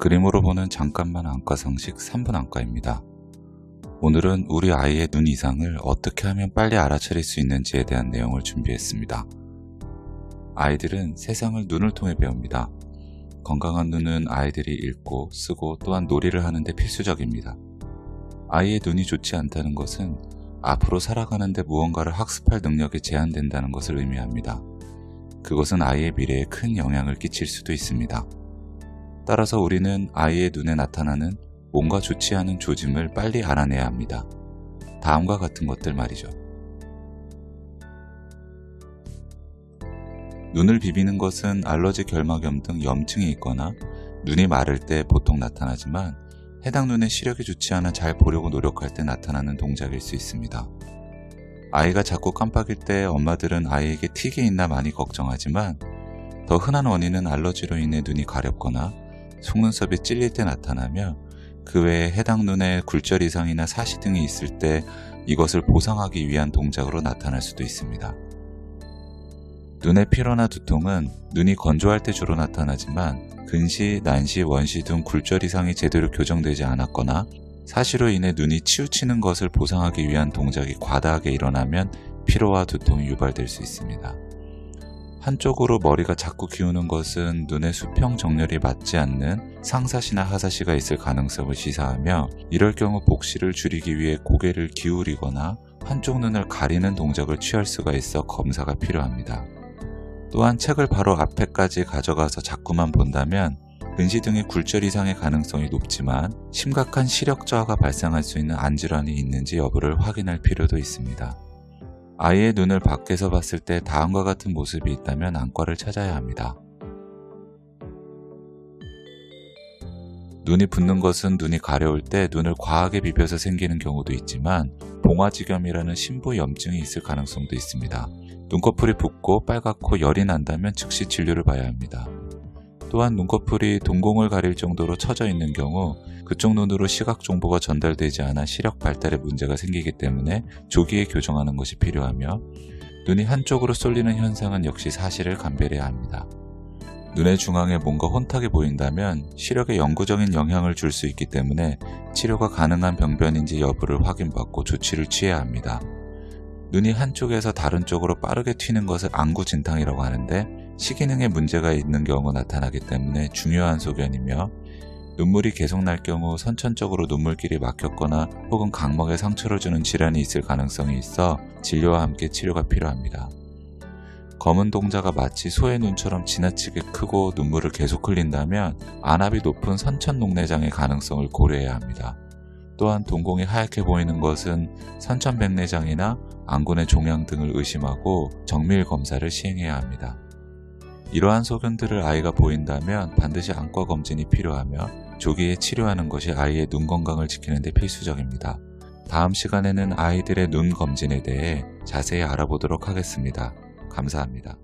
그림으로 보는 잠깐만 안과 상식 3분 안과입니다. 오늘은 우리 아이의 눈 이상을 어떻게 하면 빨리 알아차릴 수 있는지에 대한 내용을 준비했습니다. 아이들은 세상을 눈을 통해 배웁니다. 건강한 눈은 아이들이 읽고 쓰고 또한 놀이를 하는데 필수적입니다. 아이의 눈이 좋지 않다는 것은 앞으로 살아가는데 무언가를 학습할 능력이 제한된다는 것을 의미합니다. 그것은 아이의 미래에 큰 영향을 끼칠 수도 있습니다. 따라서 우리는 아이의 눈에 나타나는 뭔가 좋지 않은 조짐을 빨리 알아내야 합니다. 다음과 같은 것들 말이죠. 눈을 비비는 것은 알러지 결막염 등 염증이 있거나 눈이 마를 때 보통 나타나지만 해당 눈의 시력이 좋지 않아 잘 보려고 노력할 때 나타나는 동작일 수 있습니다. 아이가 자꾸 깜빡일 때 엄마들은 아이에게 틱이 있나 많이 걱정하지만 더 흔한 원인은 알러지로 인해 눈이 가렵거나 속눈썹이 찔릴 때 나타나며 그 외에 해당 눈에 굴절 이상이나 사시 등이 있을 때 이것을 보상하기 위한 동작으로 나타날 수도 있습니다. 눈의 피로나 두통은 눈이 건조할 때 주로 나타나지만 근시, 난시, 원시 등 굴절 이상이 제대로 교정되지 않았거나 사시로 인해 눈이 치우치는 것을 보상하기 위한 동작이 과다하게 일어나면 피로와 두통이 유발될 수 있습니다. 한쪽으로 머리가 자꾸 기우는 것은 눈의 수평 정렬이 맞지 않는 상사시나 하사시가 있을 가능성을 시사하며 이럴 경우 복시를 줄이기 위해 고개를 기울이거나 한쪽 눈을 가리는 동작을 취할 수가 있어 검사가 필요합니다. 또한 책을 바로 앞에까지 가져가서 자꾸만 본다면 근시 등의 굴절 이상의 가능성이 높지만 심각한 시력 저하가 발생할 수 있는 안질환이 있는지 여부를 확인할 필요도 있습니다. 아이의 눈을 밖에서 봤을 때 다음과 같은 모습이 있다면 안과를 찾아야 합니다. 눈이 붓는 것은 눈이 가려울 때 눈을 과하게 비벼서 생기는 경우도 있지만 봉화지겸이라는 심부 염증이 있을 가능성도 있습니다. 눈꺼풀이 붓고 빨갛고 열이 난다면 즉시 진료를 봐야 합니다. 또한 눈꺼풀이 동공을 가릴 정도로 처져 있는 경우 그쪽 눈으로 시각 정보가 전달되지 않아 시력 발달에 문제가 생기기 때문에 조기에 교정하는 것이 필요하며 눈이 한쪽으로 쏠리는 현상은 역시 사실을 감별해야 합니다. 눈의 중앙에 뭔가 혼탁이 보인다면 시력에 영구적인 영향을 줄 수 있기 때문에 치료가 가능한 병변인지 여부를 확인받고 조치를 취해야 합니다. 눈이 한쪽에서 다른 쪽으로 빠르게 튀는 것을 안구진탕이라고 하는데 시기능에 문제가 있는 경우 나타나기 때문에 중요한 소견이며 눈물이 계속 날 경우 선천적으로 눈물길이 막혔거나 혹은 각막에 상처를 주는 질환이 있을 가능성이 있어 진료와 함께 치료가 필요합니다. 검은 동자가 마치 소의 눈처럼 지나치게 크고 눈물을 계속 흘린다면 안압이 높은 선천녹내장의 가능성을 고려해야 합니다. 또한 동공이 하얗게 보이는 것은 선천백내장이나 안군의 종양 등을 의심하고 정밀 검사를 시행해야 합니다. 이러한 소견들을 아이가 보인다면 반드시 안과 검진이 필요하며 조기에 치료하는 것이 아이의 눈 건강을 지키는 데 필수적입니다. 다음 시간에는 아이들의 눈 검진에 대해 자세히 알아보도록 하겠습니다. 감사합니다.